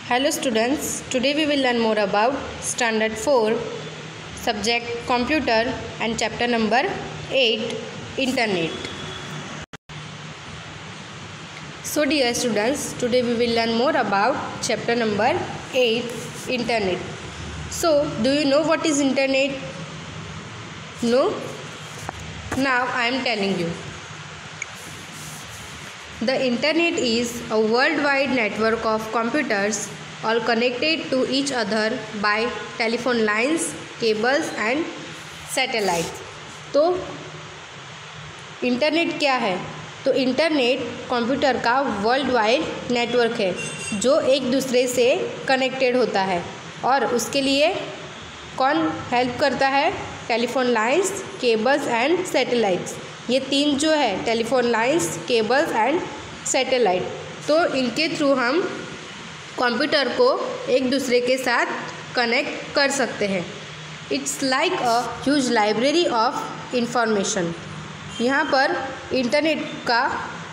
Hello students, today we will learn more about Standard 4, subject Computer and chapter number 8, Internet. So dear students, today we will learn more about chapter number 8, Internet. So, do you know what is Internet? No? Now I am telling you. The Internet is a worldwide network of computers all connected to each other by telephone lines, cables and satellites. तो internet क्या है? तो internet computer का world wide network है जो एक दूसरे से कनेक्टेड होता है और उसके लिए कौन हेल्प करता है? Telephone lines, cables and satellites. ये तीन जो है telephone lines, cables and satellite, तो इनके थ्रू हम कंप्यूटर को एक दूसरे के साथ कनेक्ट कर सकते हैं। It's like a huge library of information. यहाँ पर इंटरनेट का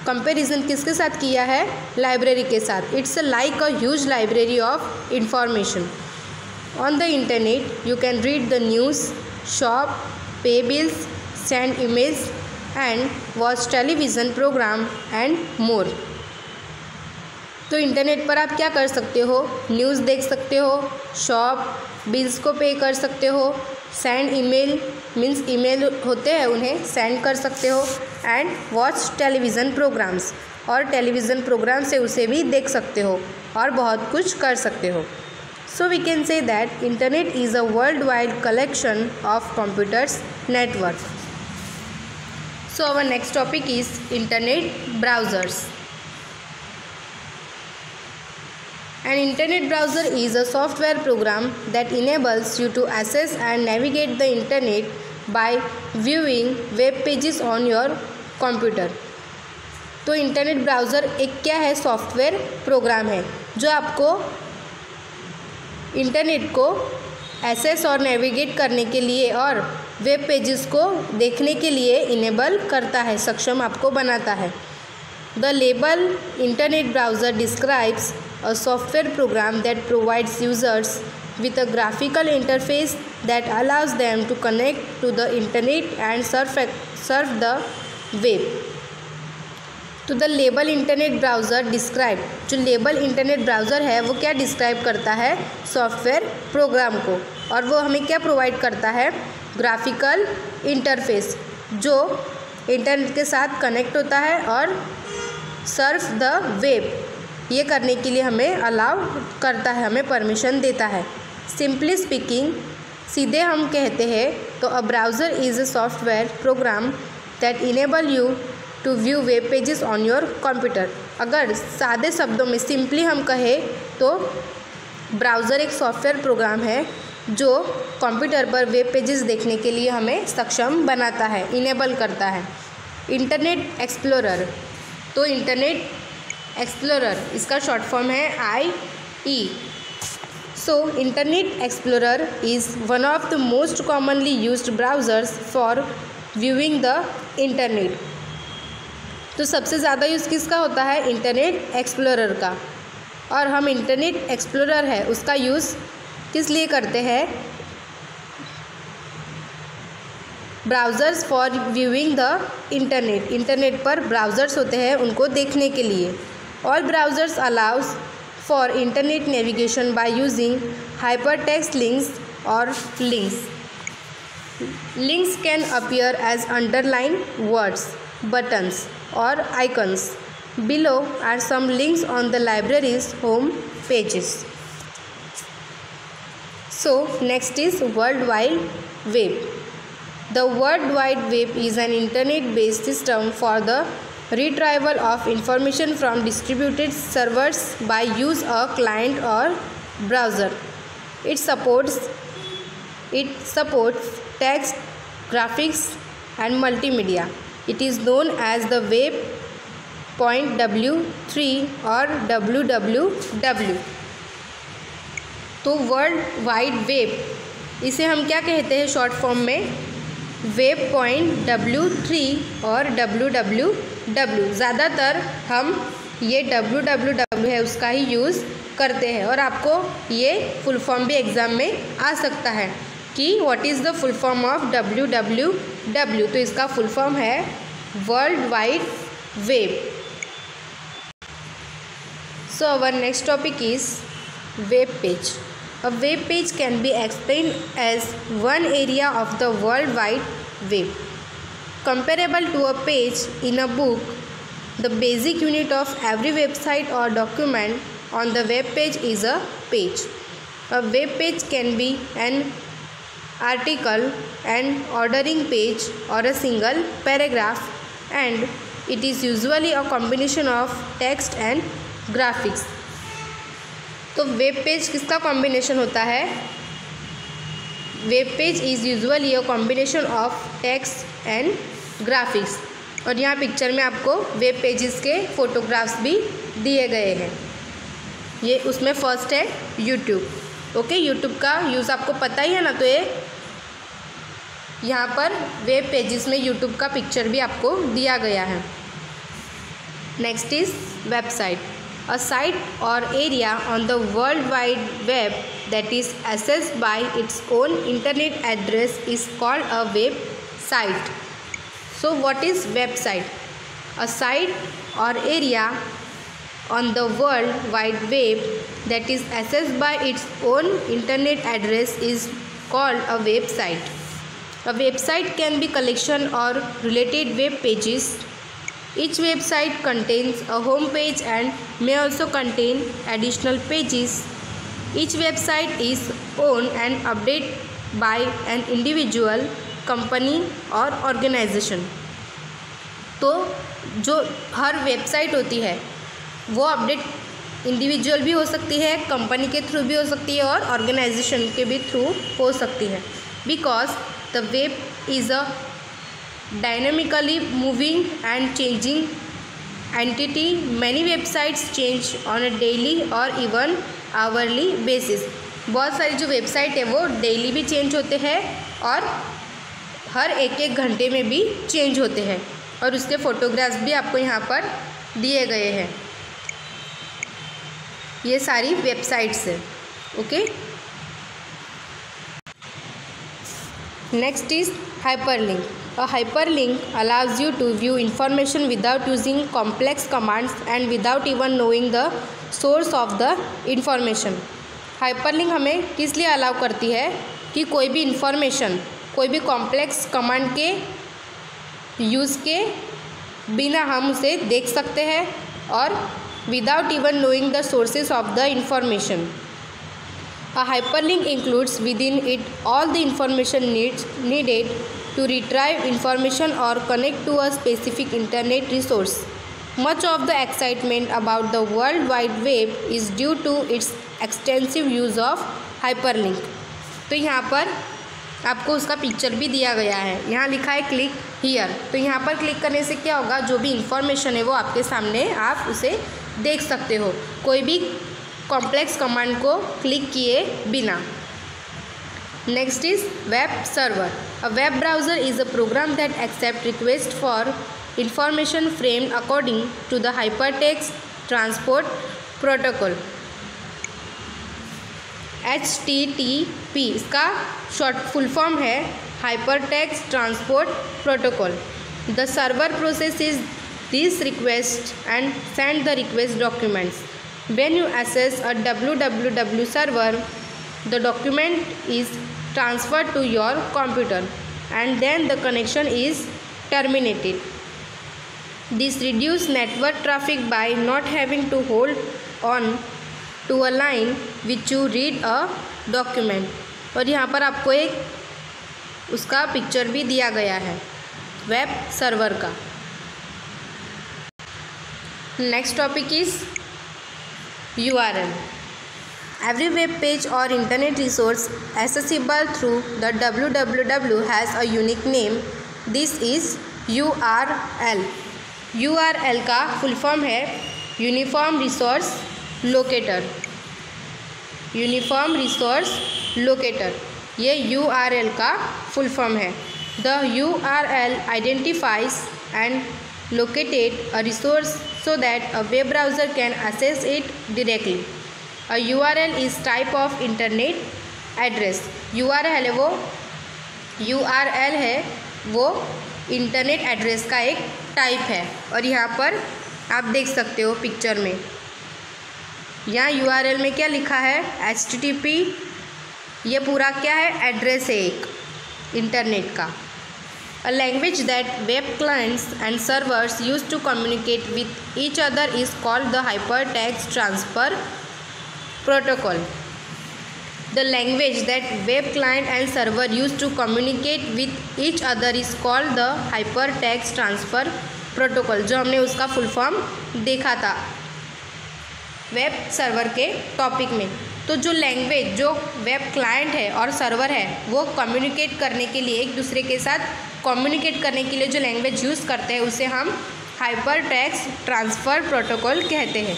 कंपैरिजन किसके साथ किया है? लाइब्रेरी के साथ। It's like a huge library of information. On the internet you can read the news, shop, pay bills, send emails and watch television program and more. तो इंटरनेट पर आप क्या कर सकते हो? न्यूज़ देख सकते हो, शॉप, बिल्स को पे कर सकते हो, सेंड ईमेल मीन्स ईमेल होते हैं उन्हें सेंड कर सकते हो, एंड वॉच टेलीविज़न प्रोग्राम्स, और टेलीविज़न प्रोग्राम से उसे भी देख सकते हो और बहुत कुछ कर सकते हो। So we can say that internet is a world wide collection of computers network. So our next topic is internet browsers. An internet browser is a software program that enables you to access and navigate the internet by viewing web pages on your computer. तो internet browser एक क्या है? Software program है जो आपको internet को access और navigate करने के लिए और वेब पेजेस को देखने के लिए इनेबल करता है, सक्षम आपको बनाता है। The label internet browser describes a software program that provides users with a graphical interface that allows them to connect to the internet and surf the web. तो the label internet browser describe, जो label internet browser है वो क्या describe करता है? Software program को, और वो हमें क्या प्रोवाइड करता है? ग्राफिकल इंटरफेस जो इंटरनेट के साथ कनेक्ट होता है और सर्फ द वेब, ये करने के लिए हमें अलाउ करता है, हमें परमिशन देता है। सिंपली स्पीकिंग, सीधे हम कहते हैं तो a browser is a software program that enable you to view web pages on your computer. अगर सादे शब्दों में सिंपली हम कहें तो ब्राउज़र एक सॉफ्टवेयर प्रोग्राम है जो कंप्यूटर पर वेब पेजेस देखने के लिए हमें सक्षम बनाता है, इनेबल करता है। इंटरनेट एक्सप्लोरर, तो इंटरनेट एक्सप्लोरर इसका शॉर्ट फॉर्म है IE। So internet explorer is one of the most commonly used browsers for viewing the internet. तो सबसे ज़्यादा यूज़ किसका होता है? इंटरनेट एक्सप्लोरर का। और हम इंटरनेट एक्सप्लोरर है उसका यूज़ किस लिए करते हैं? Browsers for viewing the internet. Internet पर ब्राउज़र्स होते हैं उनको देखने के लिए। All browsers allows for internet navigation by using hypertext links और links. Links can appear as underline words, buttons or icons. Below are some links on the library's home pages. So next is World Wide Web. The World Wide Web is an internet-based system for the retrieval of information from distributed servers by use of client or browser. It supports text, graphics and multimedia. It is known as the Web.W3 और WWW। तो world wide web इसे हम क्या कहते हैं short form में? Web.W3 और WWW। ज़्यादातर हम ये www है उसका ही यूज़ करते हैं। और आपको ये फुल फॉर्म भी एग्ज़ाम में आ सकता है कि what is the full form of WWW। तो इसका फुल फॉर्म है world wide web. So our next topic is web page. A web page can be explained as one area of the world wide web. Comparable to a page in a book, the basic unit of every website or document on the web page is a page. A web page can be an article, an ordering page, or a single paragraph, and it is usually a combination of text and graphics. तो web page किसका combination होता है? Web page is usually a combination of text and graphics. और यहाँ picture में आपको web pages के photographs भी दिए गए हैं। ये उसमें फर्स्ट है यूट्यूब। ओके, यूट्यूब का यूज़ आपको पता ही है ना। तो ये यहाँ पर वेब पेजेस में यूट्यूब का पिक्चर भी आपको दिया गया है। Next is website. A site or area on the World Wide Web that is accessed by its own internet address is called a website. So what is website? A site or area on the World Wide Web that is accessed by its own internet address is called a website. A website can be collection or related web pages. Each website contains a home page and may also contain additional pages. Each website is owned and updated by an individual, company or organization. तो जो हर website होती है वो update individual भी हो सकती है, company के थ्रू भी हो सकती है और ऑर्गेनाइजेशन के भी थ्रू हो सकती है। Because the web is a dynamically moving and changing entity. Many websites change on a daily or even hourly basis. बहुत सारी जो वेबसाइट है वो डेली भी चेंज होते हैं और हर एक घंटे में भी चेंज होते हैं। और उसके फ़ोटोग्राफ्स भी आपको यहाँ पर दिए गए हैं। ये सारी वेबसाइट्स हैं। Okay, next is hyperlink. A hyperlink allows you to view information without using complex commands and without even knowing the source of the information. Hyperlink हमें किस लिए अलाउ करती है कि कोई भी इंफॉर्मेशन कोई भी कॉम्प्लेक्स कमांड के यूज़ के बिना हम उसे देख सकते हैं और without even knowing the sources of the information. A hyperlink includes within it all the information needed to retrieve information or connect to a specific internet resource. Much of the excitement about the World Wide Web is due to its extensive use of hyperlink. तो यहाँ पर आपको उसका picture भी दिया गया है। यहाँ लिखा है क्लिक हियर। तो यहाँ पर क्लिक करने से क्या होगा, जो भी इंफॉर्मेशन है वो आपके सामने आप उसे देख सकते हो कोई भी कॉम्प्लेक्स कमांड को क्लिक किए बिना। Next is web server. A web browser is a program that accept request for information framed according to the hypertext transport protocol. HTTP इसका शॉर्ट फुल फॉर्म है hypertext transport protocol. The server processes this request and send the request documents. When you access a www server, the document is transferred to your computer and then the connection is terminated. This reduces network traffic by not having to hold on to a line which you read a document. और यहाँ पर आपको एक उसका picture भी दिया गया है वेब सर्वर का। Next topic is URL. Every web page or internet resource accessible through the www has a unique name. This is URL. URL का फुल फॉर्म है uniform resource locator. Uniform resource locator ये URL का full form है। The URL identifies and locates a resource so that a web browser can access it directly. A URL is type of internet address. URL है वो internet address का एक type है। और यहाँ पर आप देख सकते हो पिक्चर में, यहाँ URL में क्या लिखा है, HTTP। ये पूरा क्या है, एड्रेस है एक इंटरनेट का। A language that web clients and servers use to communicate with each other is called the hypertext transfer protocol. The language that web client and server use to communicate with each other is called the hypertext transfer protocol, जो हमने उसका full form देखा था web server के topic में। तो जो language जो वेब क्लाइंट है और सर्वर है वो कम्युनिकेट करने के लिए, एक दूसरे के साथ कम्युनिकेट करने के लिए जो लैंग्वेज यूज़ करते हैं उसे हम हाइपरटेक्स्ट ट्रांसफ़र प्रोटोकॉल कहते हैं।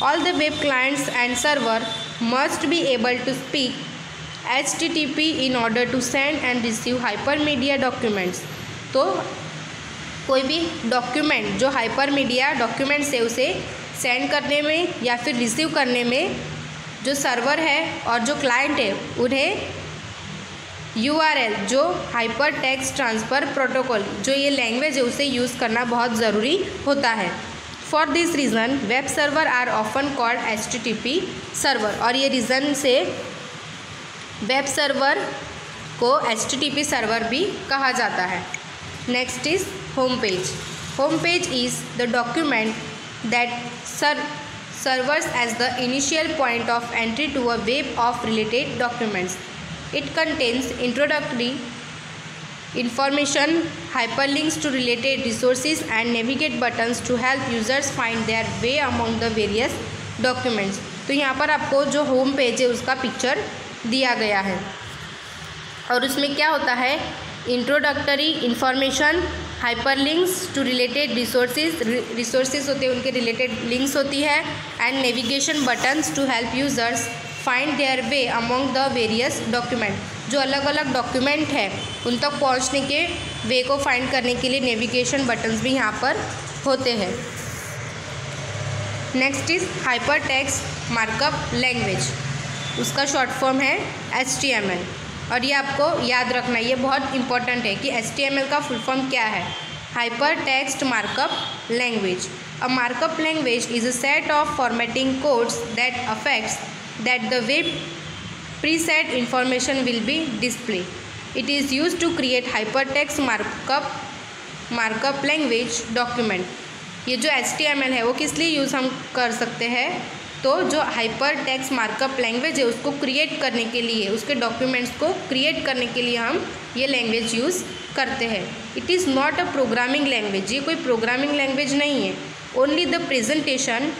All the web clients and server must be able to speak HTTP in order to send and receive hypermedia documents। तो कोई भी डॉक्यूमेंट जो हाइपरमीडिया डॉक्यूमेंट्स है उसे सेंड करने में या फिर रिसीव करने में जो सर्वर है और जो क्लाइंट है उन्हें URL जो हाइपरटेक्स्ट ट्रांसफ़र प्रोटोकॉल जो ये लैंग्वेज है उसे यूज़ करना बहुत ज़रूरी होता है। For this reason web server are often called HTTP server. और ये रीज़न से वेब सर्वर को HTTP सर्वर भी कहा जाता है। Next is home page. Home page is the document that serves as the initial point of entry to a web of related documents. It contains introductory information, hyperlinks to related resources and navigate buttons to help users find their way among the various documents। तो यहाँ पर आपको जो home page है उसका picture दिया गया है और उसमें क्या होता है, introductory information, hyperlinks to related resources होते हैं, उनके रिलेटेड लिंक्स होती है, and navigation buttons to help users find their way among the various document. जो अलग अलग डॉक्यूमेंट है उन तक पहुंचने के वे को फाइंड करने के लिए नेविगेशन बटन्स भी यहाँ पर होते हैं। Next is hypertext markup language, उसका शॉर्ट फॉर्म है HTML। और ये आपको याद रखना, ये बहुत इंपॉर्टेंट है कि HTML का फुल फॉर्म क्या है, hypertext markup language. A markup language is a set of formatting codes that affects that the web preset information will be displayed. It is used to create hypertext markup language document। ये जो HTML है वो किस लिए use हम कर सकते हैं, तो जो हाइपर टेक्स्ट मार्कअप लैंग्वेज है उसको क्रिएट करने के लिए, उसके डॉक्यूमेंट्स को क्रिएट करने के लिए हम ये लैंग्वेज यूज़ करते हैं। It is not a programming language, ये कोई प्रोग्रामिंग लैंग्वेज नहीं है। Only the presentation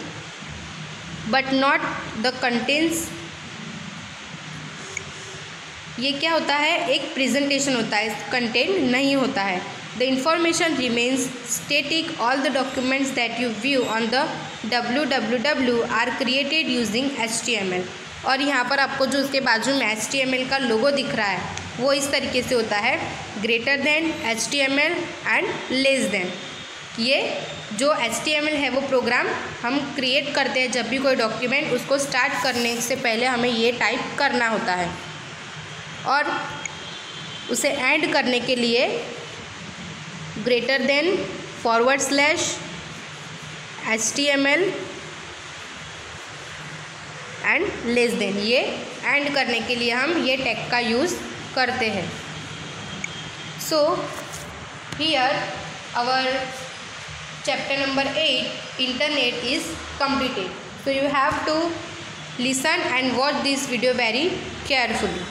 but not the contents. ये क्या होता है, एक प्रेजेंटेशन होता है, कंटेंट नहीं होता है। The information remains static, all the documents that you view on the www are created using HTML। और यहाँ पर आपको जो उसके बाजू में HTML का लोगो दिख रहा है वो इस तरीके से होता है, greater than HTML and less than. ये जो HTML है वो प्रोग्राम हम क्रिएट करते हैं जब भी कोई डॉक्यूमेंट, उसको स्टार्ट करने से पहले हमें ये टाइप करना होता है और उसे एंड करने के लिए greater than, forward slash, HTML and less than, ये एंड करने के लिए हम ये टैग का यूज़ करते हैं। So here our chapter number 8 internet is completed. So you have to listen and watch this video very carefully.